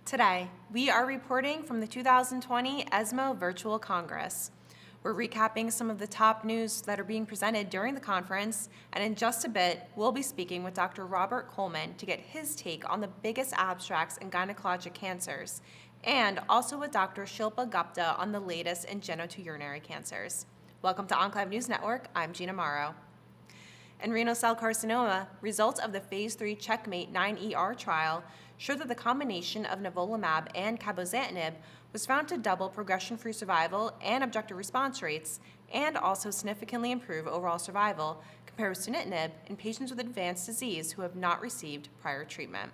Today, we are reporting from the 2020 ESMO Virtual Congress. We're recapping some of the top news that are being presented during the conference, and in just a bit, we'll be speaking with Dr. Robert Coleman to get his take on the biggest abstracts in gynecologic cancers, and also with Dr. Shilpa Gupta on the latest in genitourinary cancers. Welcome to OncLive News Network. I'm Gina Morrow. In renal cell carcinoma, results of the Phase 3 Checkmate 9ER trial showed that the combination of nivolumab and cabozantinib was found to double progression-free survival and objective response rates, and also significantly improve overall survival compared with sunitinib in patients with advanced disease who have not received prior treatment.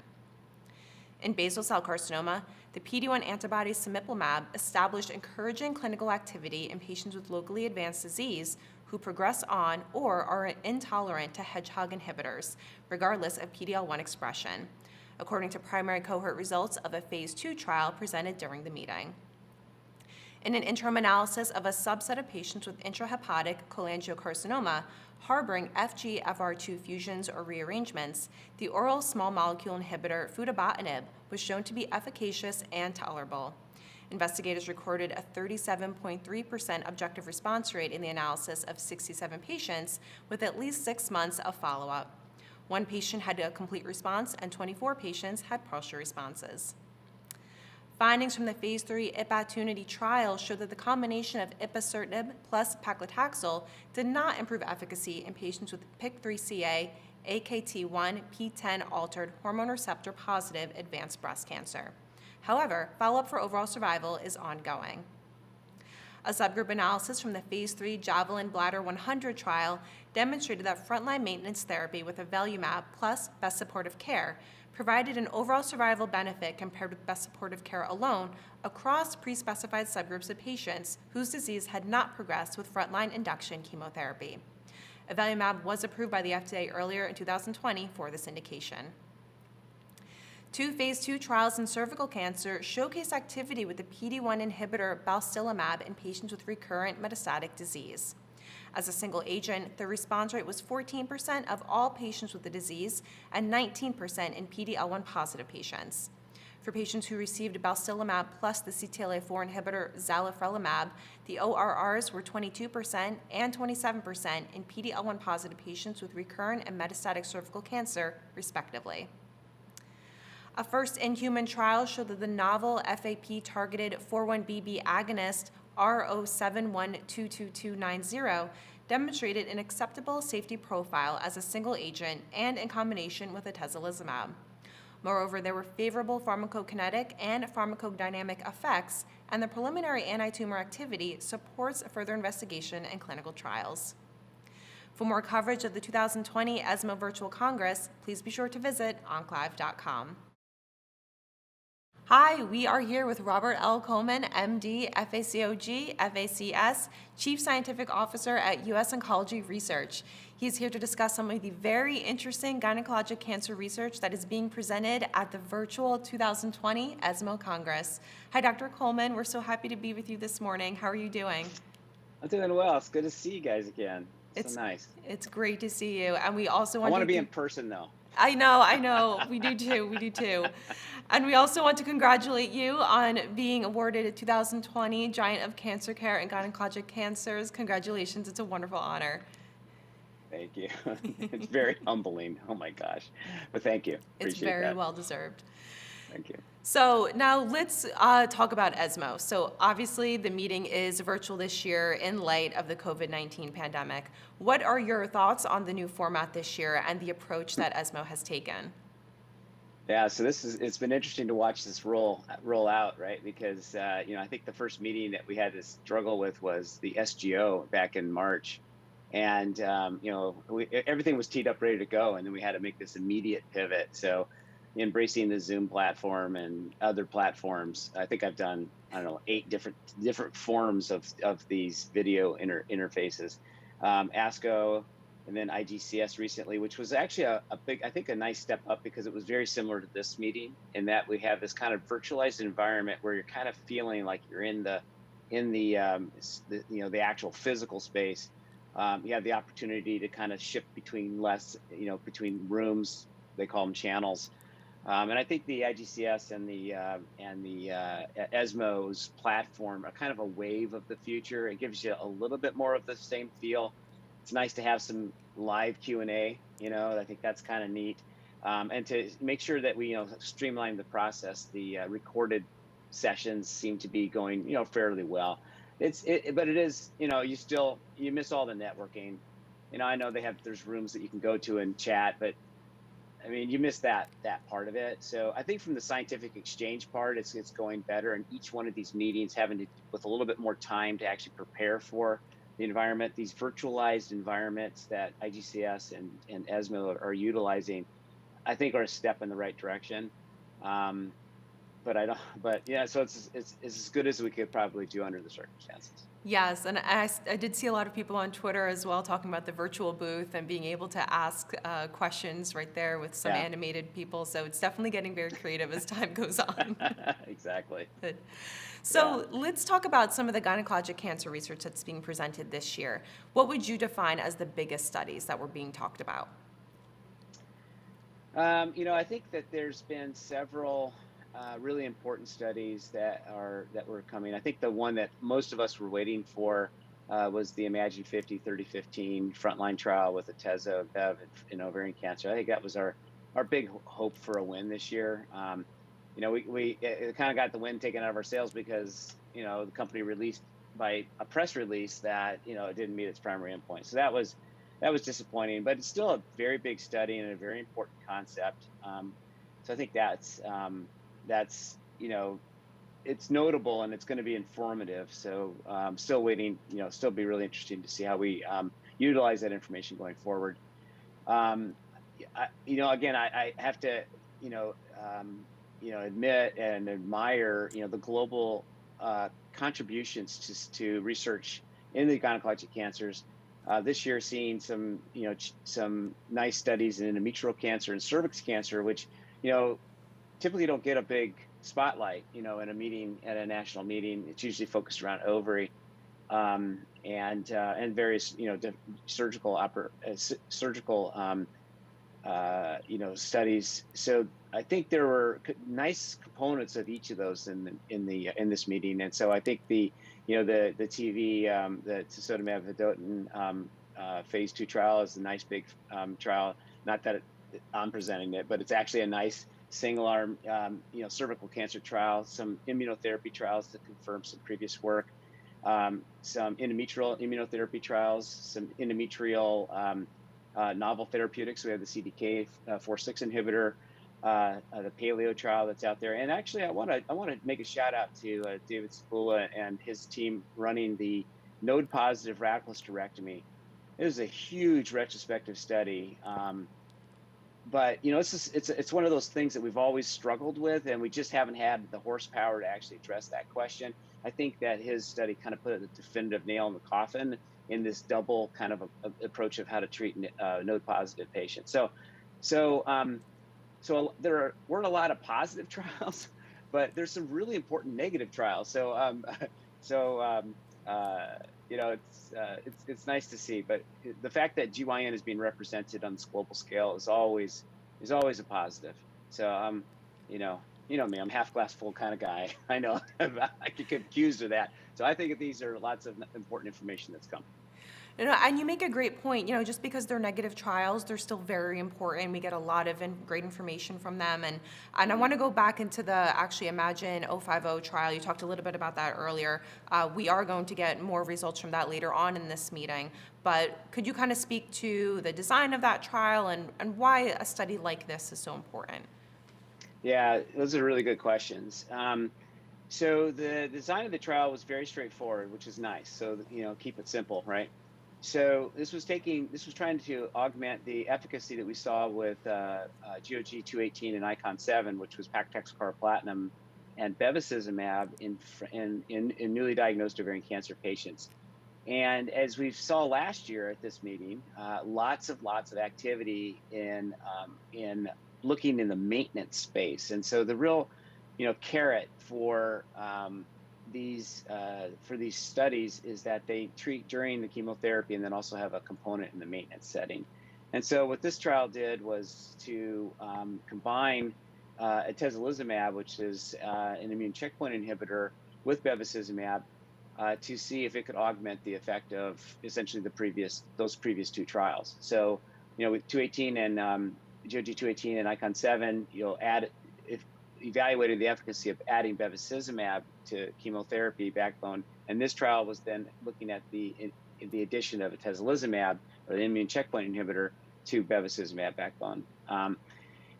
In basal cell carcinoma, the PD-1 antibody cemiplimab established encouraging clinical activity in patients with locally advanced disease who progress on or are intolerant to hedgehog inhibitors, regardless of PD-L1 expression, according to primary cohort results of a Phase 2 trial presented during the meeting. In an interim analysis of a subset of patients with intrahepatic cholangiocarcinoma harboring FGFR2 fusions or rearrangements, the oral small molecule inhibitor futibatinib was shown to be efficacious and tolerable. Investigators recorded a 37.3% objective response rate in the analysis of 67 patients with at least 6 months of follow-up. One patient had a complete response and 24 patients had partial responses. Findings from the Phase 3 IPA-TUNITY trial showed that the combination of ipasertib plus paclitaxel did not improve efficacy in patients with PIK3CA, AKT1, PTEN altered hormone receptor positive advanced breast cancer. However, follow-up for overall survival is ongoing. A subgroup analysis from the Phase 3 Javelin Bladder 100 trial demonstrated that frontline maintenance therapy with avelumab plus best supportive care provided an overall survival benefit compared with best supportive care alone across pre-specified subgroups of patients whose disease had not progressed with frontline induction chemotherapy. Avelumab was approved by the FDA earlier in 2020 for this indication. 2 Phase 2 trials in cervical cancer showcase activity with the PD-1 inhibitor balstilimab in patients with recurrent metastatic disease. As a single agent, the response rate was 14% of all patients with the disease and 19% in PD-L1 positive patients. For patients who received balstilimab plus the CTLA-4 inhibitor zalifrelimab, the ORRs were 22% and 27% in PD-L1 positive patients with recurrent and metastatic cervical cancer, respectively. A first-in-human trial showed that the novel FAP-targeted 4-1BB agonist R07122290 demonstrated an acceptable safety profile as a single agent and in combination with atezolizumab. Moreover, there were favorable pharmacokinetic and pharmacodynamic effects, and the preliminary anti-tumor activity supports further investigation and clinical trials. For more coverage of the 2020 ESMO Virtual Congress, please be sure to visit OncLive.com. Hi, we are here with Robert L. Coleman, MD, FACOG, FACS, Chief Scientific Officer at U.S. Oncology Research. He's here to discuss some of the very interesting gynecologic cancer research that is being presented at the virtual 2020 ESMO Congress. Hi, Dr. Coleman. We're so happy to be with you this morning. How are you doing? I'm doing well. It's good to see you guys again. So nice. It's great to see you. And we also want to be in person, though. I know. We do too. And we also want to congratulate you on being awarded a 2020 Giant of Cancer Care and Gynecologic Cancers. Congratulations. It's a wonderful honor. Thank you. It's very humbling. Oh my gosh. But thank you. It's very well deserved. Thank you. So now let's talk about ESMO. So obviously the meeting is virtual this year in light of the COVID-19 pandemic. What are your thoughts on the new format this year and the approach that ESMO has taken? Yeah, so it's been interesting to watch this roll out, right? Because I think the first meeting that we had to struggle with was the SGO back in March. And everything was teed up, ready to go, and then we had to make this immediate pivot. So embracing the Zoom platform and other platforms. I think I've done, 8 different forms of these video interfaces. ASCO, and then IGCS recently, which was actually a big, I think a nice step up because it was very similar to this meeting in that we have this kind of virtualized environment where you're kind of feeling like you're in the actual physical space. You have the opportunity to kind of shift between between rooms, they call them channels. And I think the IGCS and the ESMO's platform are kind of a wave of the future. It gives you a little bit more of the same feel. It's nice to have some live Q&A. I think that's kind of neat. And to make sure that we streamline the process. The recorded sessions seem to be going fairly well. But it is you miss all the networking. I know there's rooms that you can go to and chat, but I mean, you missed that part of it. So I think from the scientific exchange part, it's going better. And each one of these meetings with a little bit more time to actually prepare for the environment, these virtualized environments that IGCS and ESMO are utilizing, I think are a step in the right direction. But yeah, so it's as good as we could probably do under the circumstances. Yes, and I did see a lot of people on Twitter as well talking about the virtual booth and being able to ask questions right there with some animated people. So it's definitely getting very creative as time goes on. Exactly. Good. So let's talk about some of the gynecologic cancer research that's being presented this year. What would you define as the biggest studies that were being talked about? I think that there's been several really important studies that were coming. I think the one that most of us were waiting for was the Imagine 50 3015 frontline trial with Atezo Bev in ovarian cancer. I think that was our big hope for a win this year. We kind of got the wind taken out of our sails because the company released by a press release that it didn't meet its primary endpoint. So that was disappointing, but it's still a very big study and a very important concept. So I think that's it's notable and it's going to be informative. So still waiting, still be really interesting to see how we utilize that information going forward. Again, I have to admit and admire the global contributions to research in the gynecologic cancers. This year, seeing some nice studies in endometrial cancer and cervix cancer, which typically don't get a big spotlight, in a national meeting. It's usually focused around ovary, and various, surgical studies. So I think there were nice components of each of those in this meeting. And so I think the TV, the tisotumab vedotin phase 2 trial is a nice big trial. Not that I'm presenting it, but it's actually a nice single arm, cervical cancer trial, some immunotherapy trials to confirm some previous work, some endometrial immunotherapy trials, some endometrial novel therapeutics. We have the CDK4/6 inhibitor, the Paleo Trial that's out there. And actually, I want to make a shout out to David Spula and his team running the node positive radical hysterectomy. It was a huge retrospective study. But it's one of those things that we've always struggled with, and we just haven't had the horsepower to actually address that question. I think that his study kind of put a definitive nail in the coffin in this double kind of approach of how to treat node positive patients. So there weren't a lot of positive trials, but there's some really important negative trials. So it's nice to see. But the fact that GYN is being represented on this global scale is always a positive. So me, I'm half glass full kind of guy. I know I could get accused of that. So I think these are lots of important information that's coming. And you make a great point. Just because they're negative trials, they're still very important. We get a lot of great information from them. And I want to go back into the actually Imagine 050 trial. You talked a little bit about that earlier. We are going to get more results from that later on in this meeting. But could you kind of speak to the design of that trial and why a study like this is so important? Yeah, those are really good questions. So the design of the trial was very straightforward, which is nice. So, keep it simple, right? So this was trying to augment the efficacy that we saw with GOG 218 and Icon 7, which was paclitaxel carboplatin and bevacizumab in newly diagnosed ovarian cancer patients. And as we saw last year at this meeting, lots of activity in looking in the maintenance space. And so the real, carrot for these studies is that they treat during the chemotherapy and then also have a component in the maintenance setting. And so what this trial did was to combine atezolizumab, which is an immune checkpoint inhibitor, with bevacizumab to see if it could augment the effect of essentially those previous two trials. So, with 218 and GOG 218 and ICON 7, you'll add if evaluated the efficacy of adding bevacizumab to chemotherapy backbone, and this trial was then looking at the addition of atezolizumab, or the immune checkpoint inhibitor, to bevacizumab backbone.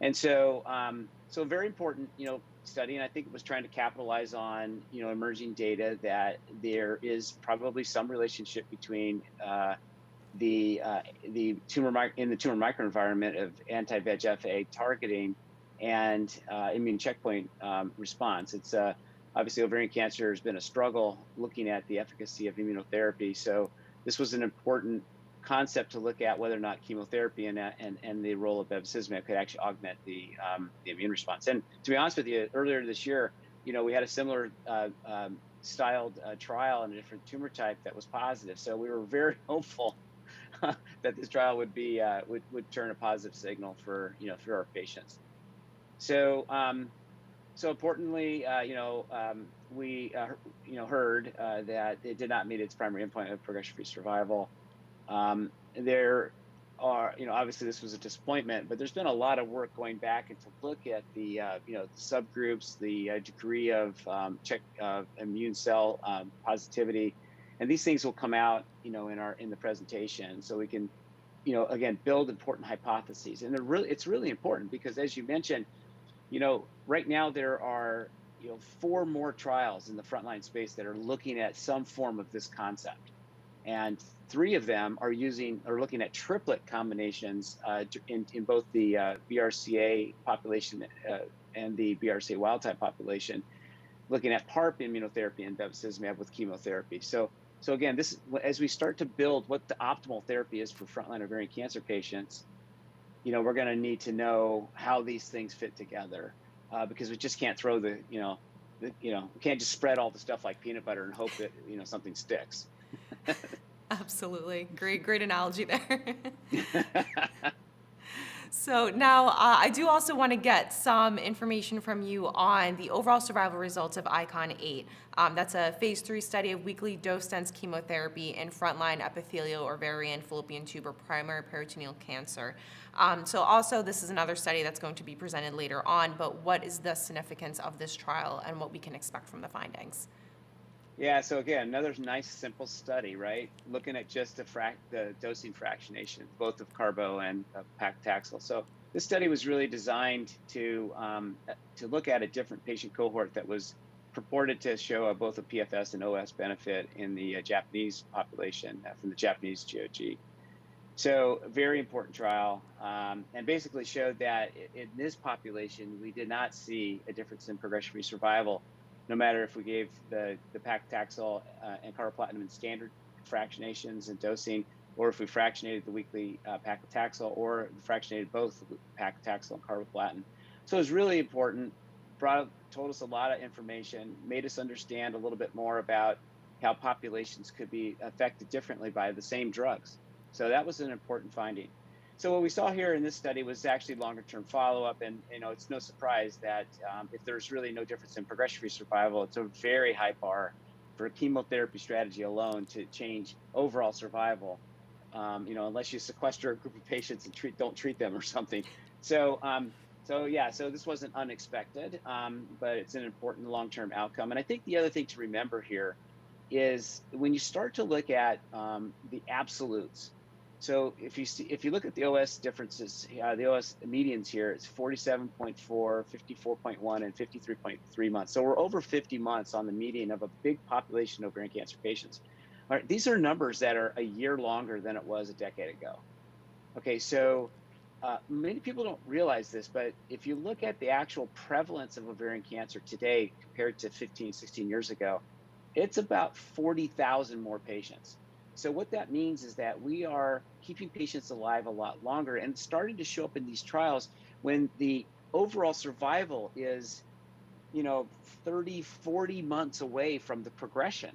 And so very important, study, and I think it was trying to capitalize on, emerging data that there is probably some relationship between the tumor microenvironment of anti-VEGF-A targeting and immune checkpoint response. It's obviously ovarian cancer has been a struggle looking at the efficacy of immunotherapy. So this was an important concept to look at whether or not chemotherapy and the role of bevacizumab could actually augment the immune response. And to be honest with you, earlier this year, we had a similar styled trial in a different tumor type that was positive. So we were very hopeful that this trial would be would turn a positive signal for for our patients. So so importantly, we heard that it did not meet its primary endpoint of progression-free survival. There are, obviously this was a disappointment, but there's been a lot of work going back and to look at the, the subgroups, the degree of immune cell positivity, and these things will come out, in the presentation, so we can, again, build important hypotheses. And it's really important because, as you mentioned, right now there are 4 more trials in the frontline space that are looking at some form of this concept. And 3 of them are looking at triplet combinations in both the BRCA population and the BRCA wild type population, looking at PARP immunotherapy and bevacizumab with chemotherapy. So again, this, as we start to build what the optimal therapy is for frontline ovarian cancer patients, we're going to need to know how these things fit together, because we just can't throw we can't just spread all the stuff like peanut butter and hope that something sticks. Absolutely. Great analogy there. So now I do also want to get some information from you on the overall survival results of ICON 8. That's a phase 3 study of weekly dose-dense chemotherapy in frontline epithelial ovarian fallopian tube or primary peritoneal cancer. So also this is another study that's going to be presented later on, but what is the significance of this trial and what we can expect from the findings? Yeah, so again, another nice simple study, right? Looking at just the dosing fractionation, both of carbo and paclitaxel. So this study was really designed to look at a different patient cohort that was purported to show both a PFS and OS benefit in the Japanese population from the Japanese GOG. So very important trial, and basically showed that in this population, we did not see a difference in progression-free survival, no matter if we gave the paclitaxel and carboplatin in standard fractionations and dosing, or if we fractionated the weekly paclitaxel, or fractionated both paclitaxel and carboplatin. So it was really important, told us a lot of information, made us understand a little bit more about how populations could be affected differently by the same drugs. So that was an important finding. So what we saw here in this study was actually longer-term follow-up, and it's no surprise that if there's really no difference in progression-free survival, it's a very high bar for a chemotherapy strategy alone to change overall survival. Unless you sequester a group of patients and don't treat them or something. So this wasn't unexpected, but it's an important long-term outcome. And I think the other thing to remember here is when you start to look at the absolutes. So if you look at the OS differences, the OS medians here, it's 47.4, 54.1, and 53.3 months. So we're over 50 months on the median of a big population of ovarian cancer patients. All right, these are numbers that are a year longer than it was a decade ago. Okay, so many people don't realize this, but if you look at the actual prevalence of ovarian cancer today compared to 15, 16 years ago, it's about 40,000 more patients. So what that means is that we are keeping patients alive a lot longer and starting to show up in these trials when the overall survival is, 30, 40 months away from the progression.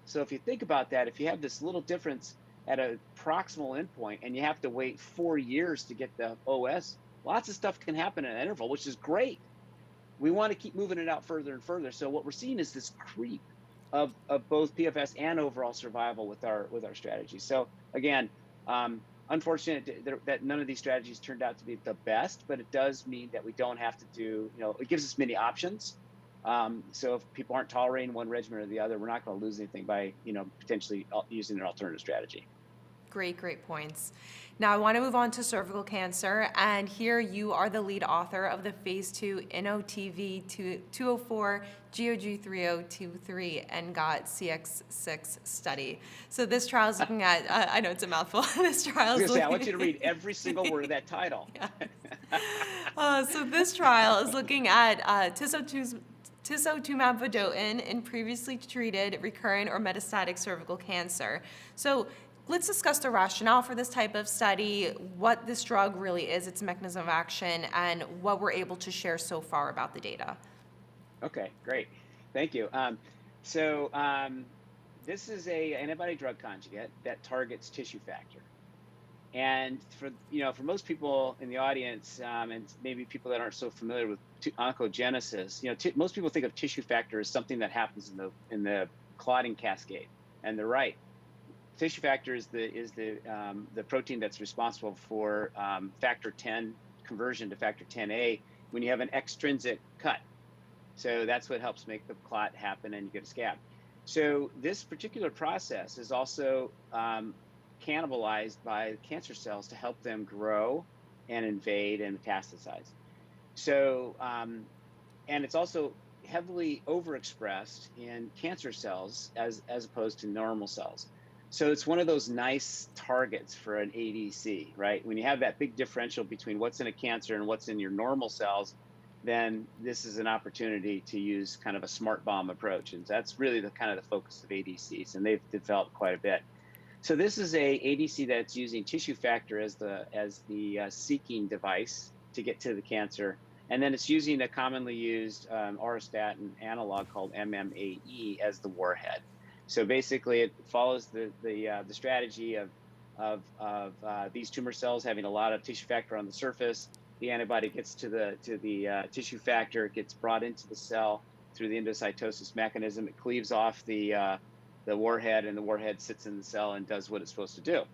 So if you think about that, if you have this little difference at a proximal endpoint and you have to wait 4 years to get the OS lots of stuff can happen in that interval, which is great. We want to keep moving it out further and further. So what we're seeing is this creep of both PFS and overall survival with our strategy. So again, unfortunate that none of these strategies turned out to be the best, but it does mean that we don't have to do, it gives us many options. So if people aren't tolerating one regimen or the other, we're not going to lose anything by, potentially using an alternative strategy. Great points. Now I want to move on to cervical cancer, and here you are the lead author of the phase 2 NOTV 204 GOG 3023 and got CX6 study. So this trial is looking at, I know it's a mouthful, this trial is I want you to read every single word of that title. So this trial is looking at tisotumab vedotin in previously treated recurrent or metastatic cervical cancer. So let's discuss the rationale for this type of study, what this drug really is, its mechanism of action, and what we're able to share so far about the data. Okay, great. Thank you. This is a antibody drug conjugate that targets tissue factor. And for most people in the audience, and maybe people that aren't so familiar with oncogenesis, most people think of tissue factor as something that happens in the clotting cascade, and they're right. Tissue factor is the protein that's responsible for factor 10 conversion to factor 10A when you have an extrinsic cut. So that's what helps make the clot happen and you get a scab. So this particular process is also cannibalized by cancer cells to help them grow and invade and metastasize. So, and it's also heavily overexpressed in cancer cells as opposed to normal cells. So it's one of those nice targets for an ADC, right? When you have that big differential between what's in a cancer and what's in your normal cells, then this is an opportunity to use kind of a smart bomb approach. And that's really the kind of the focus of ADCs, and they've developed quite a bit. So this is a ADC that's using tissue factor as the seeking device to get to the cancer. And then it's using a commonly used auristatin analog called MMAE as the warhead. So basically, it follows the strategy of these tumor cells having a lot of tissue factor on the surface. The antibody gets to the tissue factor, it gets brought into the cell through the endocytosis mechanism. It cleaves off the warhead, and the warhead sits in the cell and does what it's supposed to do.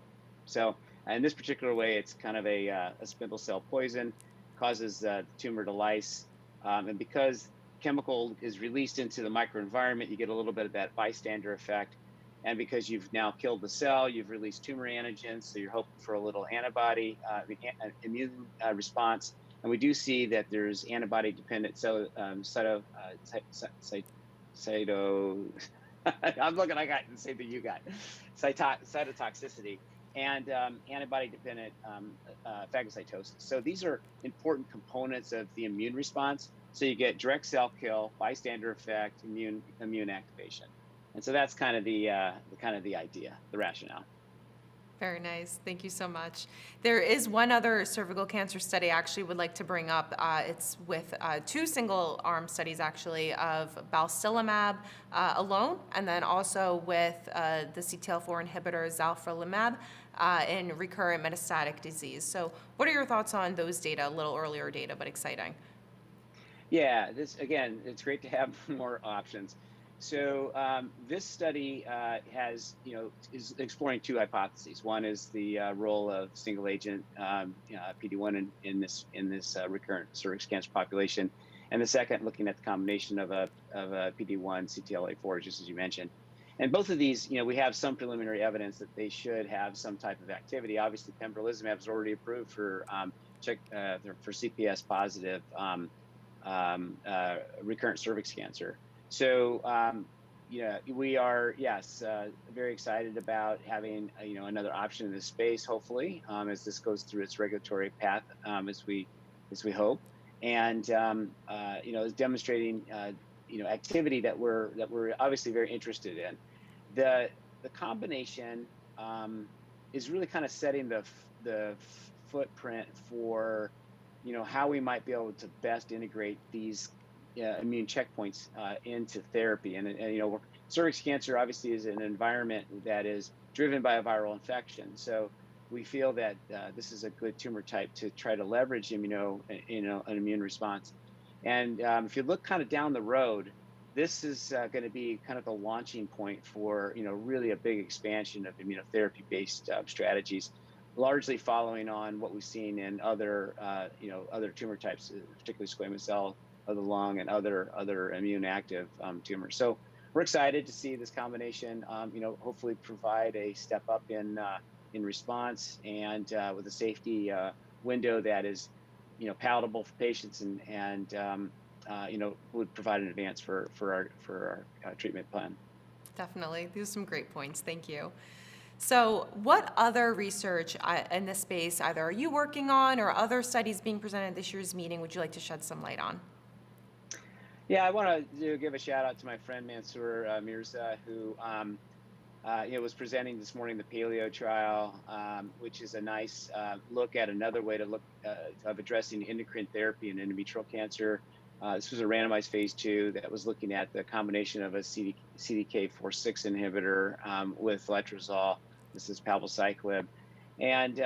So in this particular way, it's kind of a spindle cell poison, causes the tumor to lyse, and because chemical is released into the microenvironment, you get a little bit of that bystander effect. And because you've now killed the cell, you've released tumor antigens, so you're hoping for a little antibody immune response. And we do see that there's antibody-dependent cyto. I'm looking. I got the same thing you got. Cytotoxicity and antibody-dependent phagocytosis. So these are important components of the immune response. So you get direct cell kill, bystander effect, immune activation, and so that's kind of the idea, the rationale. Very nice. Thank you so much. There is one other cervical cancer study I actually would like to bring up. It's with 2 single-arm studies, actually, of balstilimab alone, and then also with the CTLA-4 inhibitor zalifrelimab in recurrent metastatic disease. So what are your thoughts on those data? A little earlier data, but exciting. Yeah, again, it's great to have more options. So this study is exploring 2 hypotheses. One is the role of single agent PD-1 in this recurrent cervix cancer population, and the second looking at the combination of a PD-1 CTLA-4, just as you mentioned. And both of these, we have some preliminary evidence that they should have some type of activity. Obviously, pembrolizumab is already approved for CPS positive recurrent cervix cancer. So, we are, very excited about having, another option in this space, hopefully, as this goes through its regulatory path, as we hope, and, is demonstrating, activity that we're obviously very interested in. The combination is really kind of setting the footprint for, how we might be able to best integrate these immune checkpoints into therapy. And cervix cancer obviously is an environment that is driven by a viral infection. So we feel that this is a good tumor type to try to leverage an immune response. And if you look kind of down the road, this is going to be kind of the launching point for really a big expansion of immunotherapy-based strategies, largely following on what we've seen in other tumor types, particularly squamous cell of the lung and other immune active tumors. So we're excited to see this combination, hopefully provide a step up in response and with a safety window that is, palatable for patients and would provide an advance for our treatment plan. Definitely. These are some great points. Thank you. So what other research in this space either are you working on or other studies being presented at this year's meeting would you like to shed some light on? Yeah, I want to give a shout out to my friend Mansoor Mirza, who was presenting this morning the Paleo Trial, which is a nice look at another way to look of addressing endocrine therapy in endometrial cancer. This was a randomized phase 2 that was looking at the combination of a CDK4/6 inhibitor with letrozole. This is palbociclib, and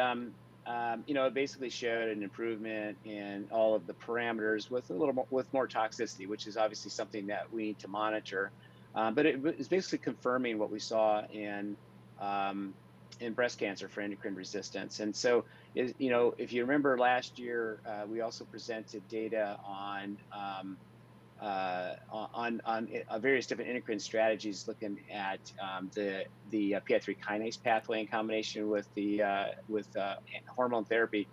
it basically showed an improvement in all of the parameters with more toxicity, which is obviously something that we need to monitor. But it is basically confirming what we saw in breast cancer for endocrine resistance. And so, if you remember last year, we also presented data on various different endocrine strategies, looking at the PI3 kinase pathway in combination with hormone therapy,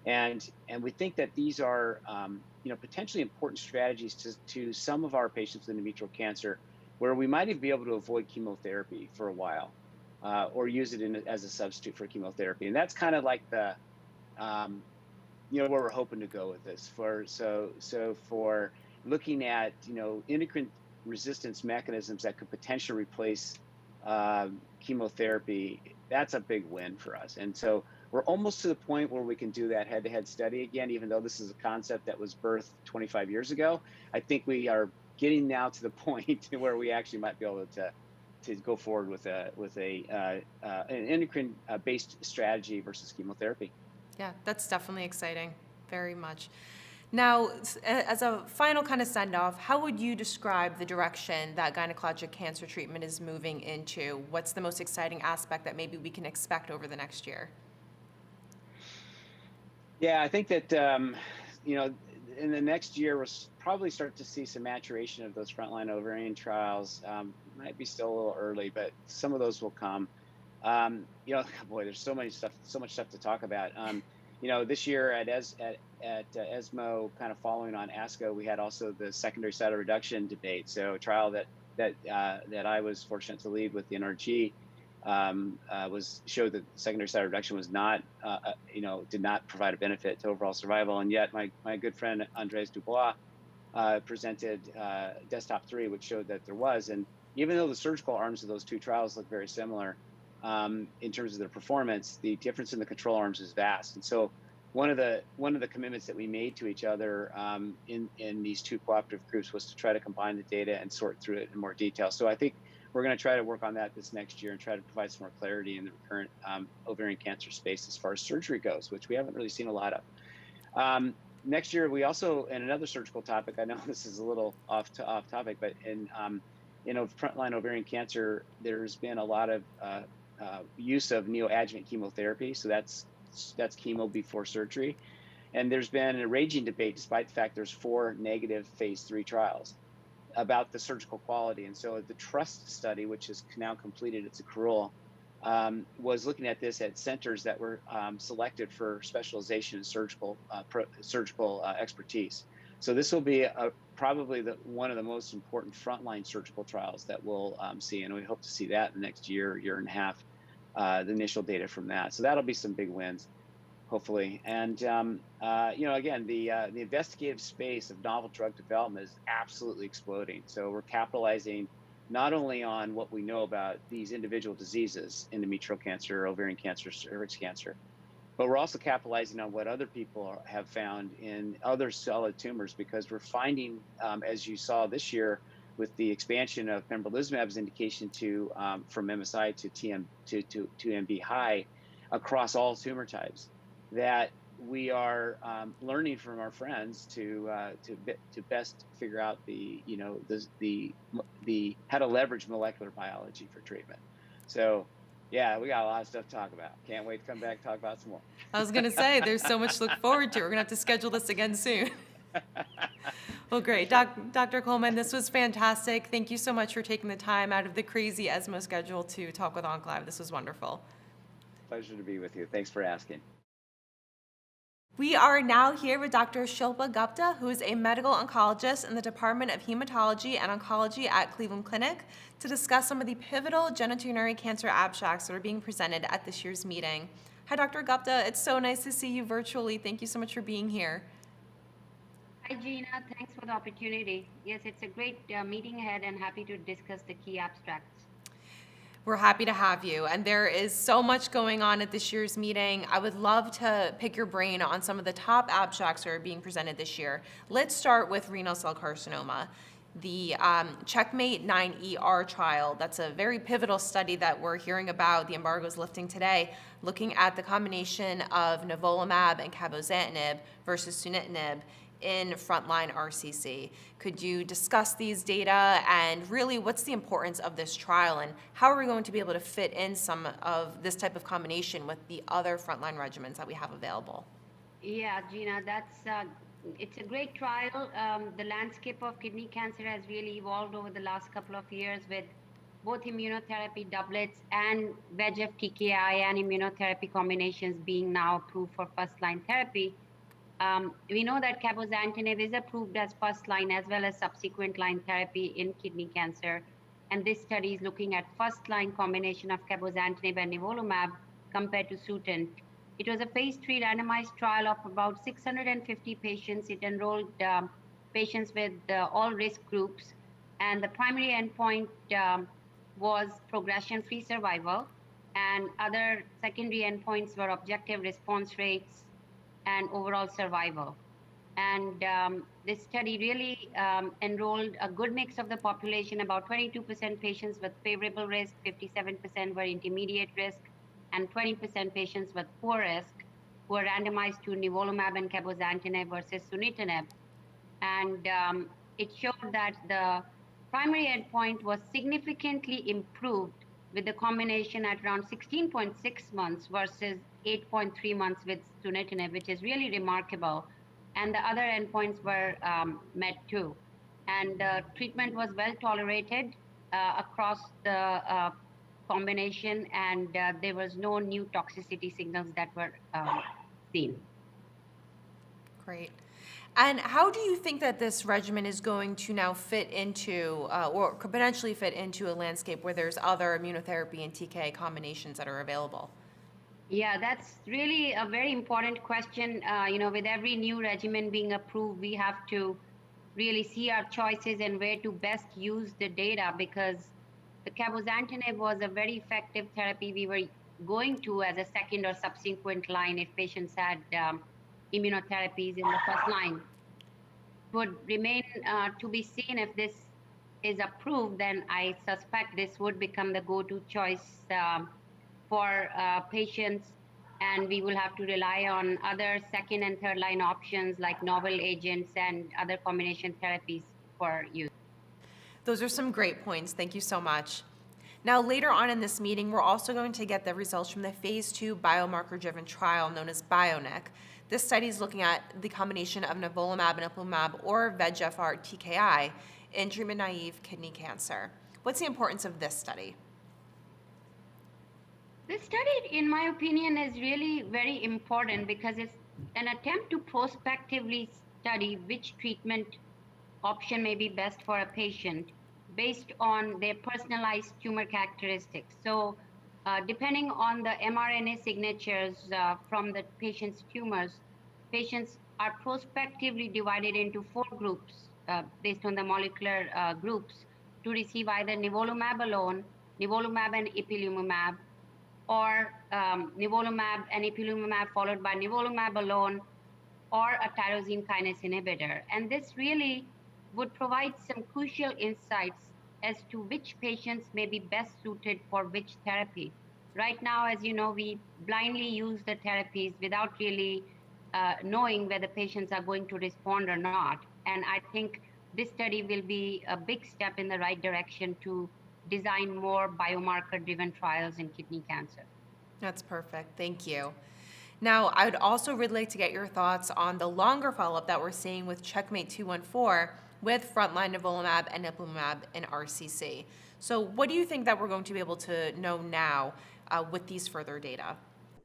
and we think that these are potentially important strategies to some of our patients with endometrial cancer, where we might even be able to avoid chemotherapy for a while, or use it as a substitute for chemotherapy. And that's kind of like the where we're hoping to go with this. For looking at endocrine resistance mechanisms that could potentially replace chemotherapy, that's a big win for us. And so we're almost to the point where we can do that head-to-head study again, even though this is a concept that was birthed 25 years ago. I think we are getting now to the point where we actually might be able to go forward with an endocrine based strategy versus chemotherapy. Yeah, that's definitely exciting, very much. Now, as a final kind of send off, how would you describe the direction that gynecologic cancer treatment is moving into? What's the most exciting aspect that maybe we can expect over the next year? Yeah, I think that in the next year, we'll probably start to see some maturation of those frontline ovarian trials. Might be still a little early, but some of those will come. Boy, there's so much stuff to talk about. This year at ESMO, kind of following on ASCO, we had also the secondary cytoreduction debate. So a trial that I was fortunate to lead with the NRG showed that secondary cytoreduction was not, did not provide a benefit to overall survival. And yet my good friend Andres Dubois presented Desktop 3, which showed that there was. And even though the surgical arms of those two trials look very similar in terms of their performance, the difference in the control arms is vast. And so one of the commitments that we made to each other in these two cooperative groups was to try to combine the data and sort through it in more detail. So I think we're going to try to work on that this next year and try to provide some more clarity in the recurrent ovarian cancer space as far as surgery goes, which we haven't really seen a lot of. Next year, we also, and another surgical topic, I know this is a little off topic, but in frontline ovarian cancer, there's been a lot of use of neoadjuvant chemotherapy. So that's chemo before surgery. And there's been a raging debate, despite the fact there's 4 negative phase 3 trials, about the surgical quality. And so the TRUST study, which is now completed its accrual, was looking at this at centers that were selected for specialization in surgical expertise. So this will be probably one of the most important frontline surgical trials that we'll see, and we hope to see that in the next year and a half, the initial data from that. So that'll be some big wins, hopefully. And again, the investigative space of novel drug development is absolutely exploding. So we're capitalizing not only on what we know about these individual diseases, endometrial cancer, ovarian cancer, cervix cancer, but we're also capitalizing on what other people have found in other solid tumors, because we're finding, as you saw this year, with the expansion of pembrolizumab's indication from MSI to MB high, across all tumor types, that we are learning from our friends to best figure out the how to leverage molecular biology for treatment. So yeah, we got a lot of stuff to talk about. Can't wait to come back and talk about some more. I was going to say, there's so much to look forward to. We're going to have to schedule this again soon. Well, great. Dr. Coleman, this was fantastic. Thank you so much for taking the time out of the crazy ESMO schedule to talk with OncLive. This was wonderful. Pleasure to be with you. Thanks for asking. We are now here with Dr. Shilpa Gupta, who is a medical oncologist in the Department of Hematology and Oncology at Cleveland Clinic, to discuss some of the pivotal genitourinary cancer abstracts that are being presented at this year's meeting. Hi, Dr. Gupta. It's so nice to see you virtually. Thank you so much for being here. Hi, Gina. Thanks for the opportunity. Yes, it's a great meeting ahead and happy to discuss the key abstracts. We're happy to have you. And there is so much going on at this year's meeting. I would love to pick your brain on some of the top abstracts that are being presented this year. Let's start with renal cell carcinoma. The Checkmate 9ER trial, that's a very pivotal study that we're hearing about, the embargo is lifting today, looking at the combination of nivolumab and cabozantinib versus sunitinib in frontline RCC. Could you discuss these data and really what's the importance of this trial and how are we going to be able to fit in some of this type of combination with the other frontline regimens that we have available? Yeah, Gina, it's a great trial. The landscape of kidney cancer has really evolved over the last couple of years with both immunotherapy doublets and VEGF TKI and immunotherapy combinations being now approved for first-line therapy. We know that cabozantinib is approved as first-line as well as subsequent line therapy in kidney cancer. And this study is looking at first-line combination of cabozantinib and nivolumab compared to Sutent. It was a phase 3 randomized trial of about 650 patients. It enrolled patients with all risk groups. And the primary endpoint was progression-free survival. And other secondary endpoints were objective response rates and overall survival. And this study really enrolled a good mix of the population, about 22% patients with favorable risk, 57% were intermediate risk, and 20% patients with poor risk who were randomized to nivolumab and cabozantinib versus sunitinib. And it showed that the primary endpoint was significantly improved with the combination at around 16.6 months versus 8.3 months with sunitinib, which is really remarkable. And the other endpoints were met too. And the treatment was well tolerated across the combination, and there was no new toxicity signals that were seen. Great. And how do you think that this regimen is going to now fit into, or could potentially fit into a landscape where there's other immunotherapy and TKI combinations that are available? Yeah, that's really a very important question. With every new regimen being approved, we have to really see our choices and where to best use the data, because the cabozantinib was a very effective therapy we were going to as a second or subsequent line if patients had immunotherapies in the first line. Would remain to be seen if this is approved, then I suspect this would become the go-to choice for patients, and we will have to rely on other second and third line options like novel agents and other combination therapies for use. Those are some great points. Thank you so much. Now, later on in this meeting, we're also going to get the results from the phase 2 biomarker-driven trial known as BioNIC. This study is looking at the combination of nivolumab and ipilimumab or VEGFR TKI in treatment-naive kidney cancer. What's the importance of this study? This study, in my opinion, is really very important because it's an attempt to prospectively study which treatment option may be best for a patient based on their personalized tumor characteristics. So depending on the mRNA signatures from the patient's tumors, patients are prospectively divided into 4 groups based on the molecular groups to receive either nivolumab alone, nivolumab and ipilimumab, or nivolumab and ipilimumab followed by nivolumab alone, or a tyrosine kinase inhibitor. And this really would provide some crucial insights as to which patients may be best suited for which therapy. Right now, as you know, we blindly use the therapies without really knowing whether patients are going to respond or not. And I think this study will be a big step in the right direction to design more biomarker-driven trials in kidney cancer. That's perfect. Thank you. Now, I would also really like to get your thoughts on the longer follow-up that we're seeing with Checkmate 214 with frontline nivolumab and ipilimumab in RCC. So what do you think that we're going to be able to know now with these further data?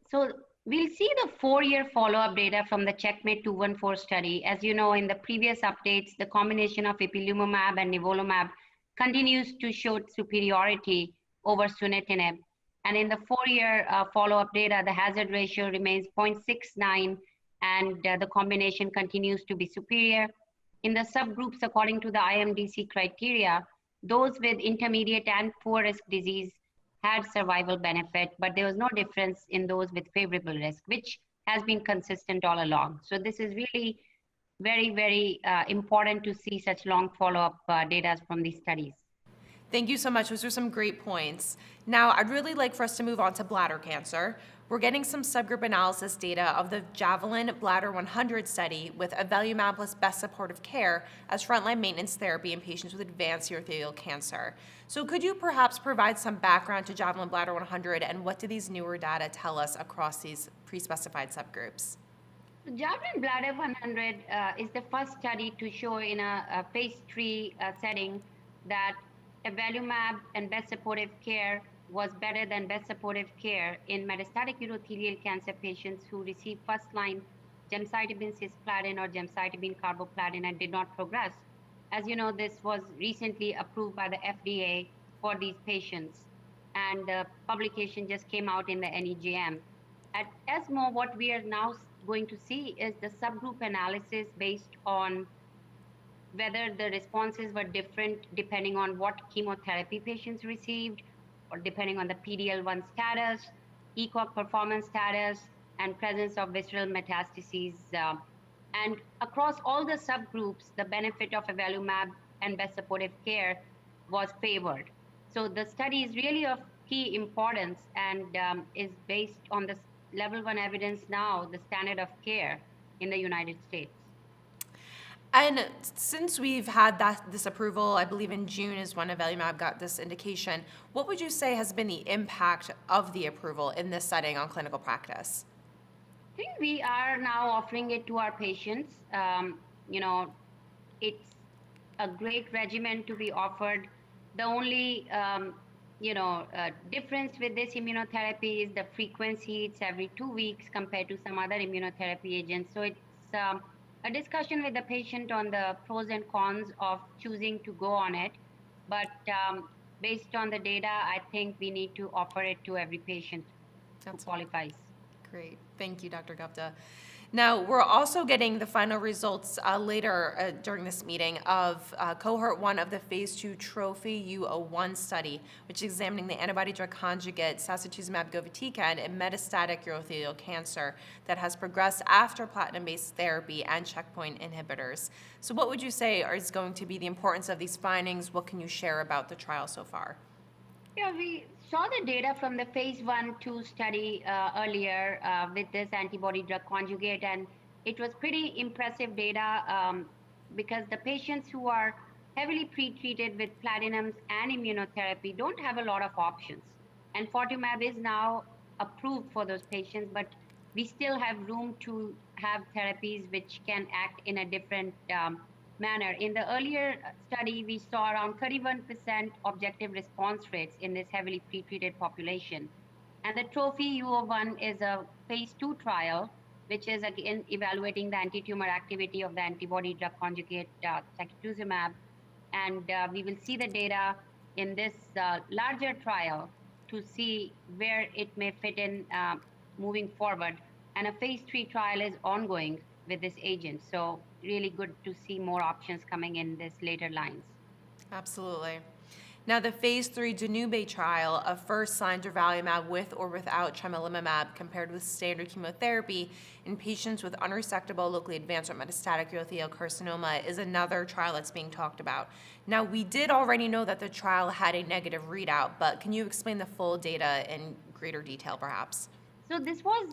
So we'll see the 4-year follow-up data from the Checkmate 214 study. As you know, in the previous updates, the combination of ipilimumab and nivolumab continues to show superiority over sunitinib. And in the 4-year follow-up data, the hazard ratio remains 0.69, and the combination continues to be superior. In the subgroups, according to the IMDC criteria, those with intermediate and poor risk disease had survival benefit, but there was no difference in those with favorable risk, which has been consistent all along. So this is really very, very important to see such long follow-up data from these studies. Thank you so much. Those are some great points. Now, I'd really like for us to move on to bladder cancer. We're getting some subgroup analysis data of the Javelin Bladder 100 study with avelumab plus best supportive care as frontline maintenance therapy in patients with advanced urothelial cancer. So could you perhaps provide some background to Javelin Bladder 100 and what do these newer data tell us across these pre-specified subgroups? Javelin Bladder 100 is the first study to show in a phase 3 setting that avelumab and best supportive care was better than best supportive care in metastatic urothelial cancer patients who received first-line gemcitabine cisplatin or gemcitabine carboplatin and did not progress. As you know, this was recently approved by the FDA for these patients, and the publication just came out in the NEJM. At ESMO, what we are now going to see is the subgroup analysis based on whether the responses were different depending on what chemotherapy patients received, or depending on the PD-L1 status, ECOG performance status, and presence of visceral metastases. And across all the subgroups, the benefit of avelumab and best supportive care was favored. So the study is really of key importance and is based on the level 1 evidence now, the standard of care in the United States. And since we've had this approval, I believe in June is when avelumab got this indication, what would you say has been the impact of the approval in this setting on clinical practice? I think we are now offering it to our patients. It's a great regimen to be offered. The only difference with this immunotherapy is the frequency. It's every 2 weeks compared to some other immunotherapy agents. So it's a discussion with the patient on the pros and cons of choosing to go on it. But based on the data, I think we need to offer it to every patient who qualifies. Great. Thank you, Dr. Gupta. Now, we're also getting the final results later during this meeting of cohort 1 of the phase 2 Trophy U01 study, which is examining the antibody-drug conjugate sacituzumab govitecan in metastatic urothelial cancer that has progressed after platinum-based therapy and checkpoint inhibitors. So what would you say is going to be the importance of these findings? What can you share about the trial so far? Yeah, we saw the data from the phase 1/2 study earlier with this antibody-drug conjugate, and it was pretty impressive data because the patients who are heavily pretreated with platinums and immunotherapy don't have a lot of options. And enfortumab is now approved for those patients, but we still have room to have therapies which can act in a different manner. In the earlier study, we saw around 31% objective response rates in this heavily pretreated population. And the Trophy U01 is a phase 2 trial, which is again evaluating the anti-tumor activity of the antibody-drug conjugate sacituzumab. And we will see the data in this larger trial to see where it may fit in moving forward. And a phase 3 trial is ongoing with this agent. So really good to see more options coming in this later lines. Absolutely. Now, the phase 3 Danube trial of first-line durvalumab with or without tremelimumab compared with standard chemotherapy in patients with unresectable, locally advanced or metastatic urothelial carcinoma is another trial that's being talked about. Now, we did already know that the trial had a negative readout, but can you explain the full data in greater detail, perhaps. So this was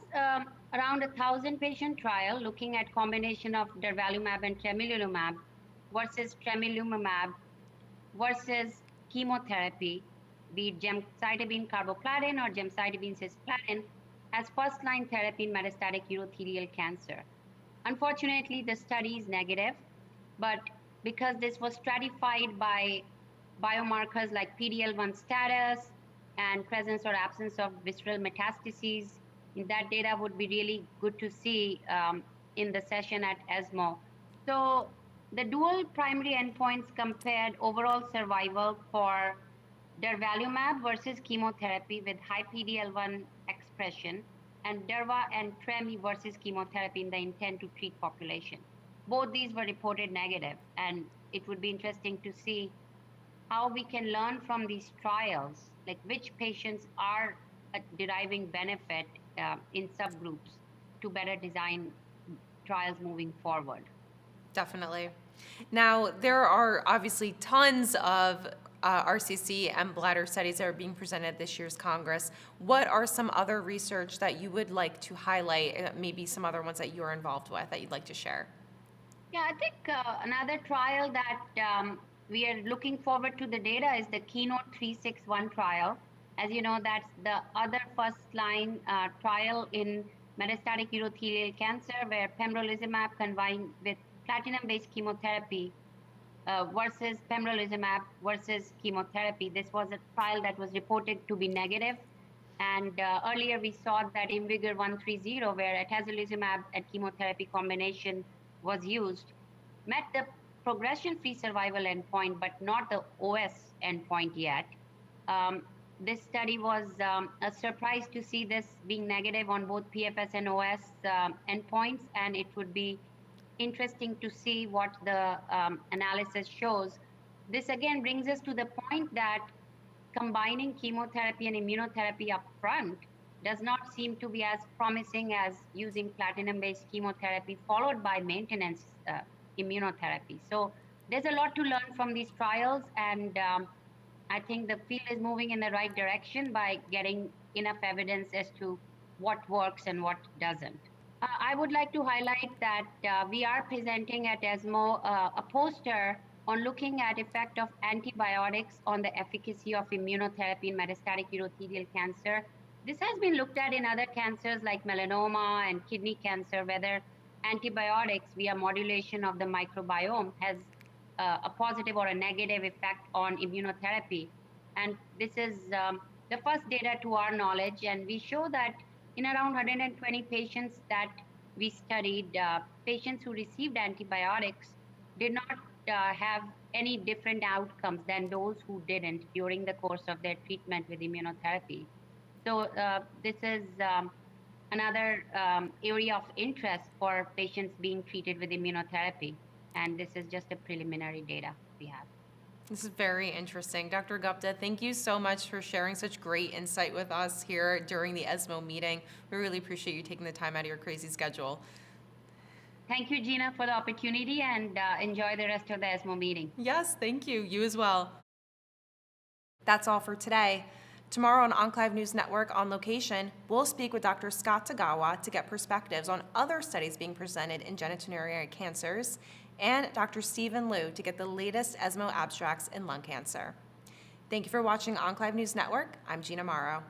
around 1,000-patient trial looking at combination of durvalumab and tremelimumab versus tremelimumab versus chemotherapy, be it gemcitabine carboplatin or gemcitabine cisplatin, as first-line therapy in metastatic urothelial cancer. Unfortunately, the study is negative, but because this was stratified by biomarkers like PD-L1 status and presence or absence of visceral metastases, that data would be really good to see in the session at ESMO. So the dual primary endpoints compared overall survival for durvalumab versus chemotherapy with high PD-L1 expression and durva and tremi versus chemotherapy in the intent to treat population. Both these were reported negative, and it would be interesting to see how we can learn from these trials, like which patients are deriving benefit in subgroups to better design trials moving forward. Definitely. Now, there are obviously tons of RCC and bladder studies that are being presented at this year's Congress. What are some other research that you would like to highlight, maybe some other ones that you're involved with that you'd like to share? Yeah, I think another trial that we are looking forward to the data is the Keynote 361 trial. As you know, that's the other first-line trial in metastatic urothelial cancer where pembrolizumab combined with platinum-based chemotherapy versus pembrolizumab versus chemotherapy. This was a trial that was reported to be negative. And earlier we saw that IMvigor 130, where atezolizumab and chemotherapy combination was used, met the progression-free survival endpoint, but not the OS endpoint yet. This study was a surprise to see this being negative on both PFS and OS endpoints, and it would be interesting to see what the analysis shows. This again brings us to the point that combining chemotherapy and immunotherapy up front does not seem to be as promising as using platinum-based chemotherapy followed by maintenance immunotherapy. So there's a lot to learn from these trials, and I think the field is moving in the right direction by getting enough evidence as to what works and what doesn't. I would like to highlight that we are presenting at ESMO a poster on looking at effect of antibiotics on the efficacy of immunotherapy in metastatic urothelial cancer. This has been looked at in other cancers like melanoma and kidney cancer, whether antibiotics via modulation of the microbiome has a positive or a negative effect on immunotherapy. And this is the first data to our knowledge, and we show that in around 120 patients that we studied, patients who received antibiotics did not have any different outcomes than those who didn't during the course of their treatment with immunotherapy. So this is another area of interest for patients being treated with immunotherapy. And this is just a preliminary data we have. This is very interesting. Dr. Gupta, thank you so much for sharing such great insight with us here during the ESMO meeting. We really appreciate you taking the time out of your crazy schedule. Thank you, Gina, for the opportunity, and enjoy the rest of the ESMO meeting. Yes, thank you. You as well. That's all for today. Tomorrow on OncLive News Network on location, we'll speak with Dr. Scott Tagawa to get perspectives on other studies being presented in genitourinary cancers, and Dr. Stephen Liu to get the latest ESMO abstracts in lung cancer. Thank you for watching OncLive News Network. I'm Gina Morrow.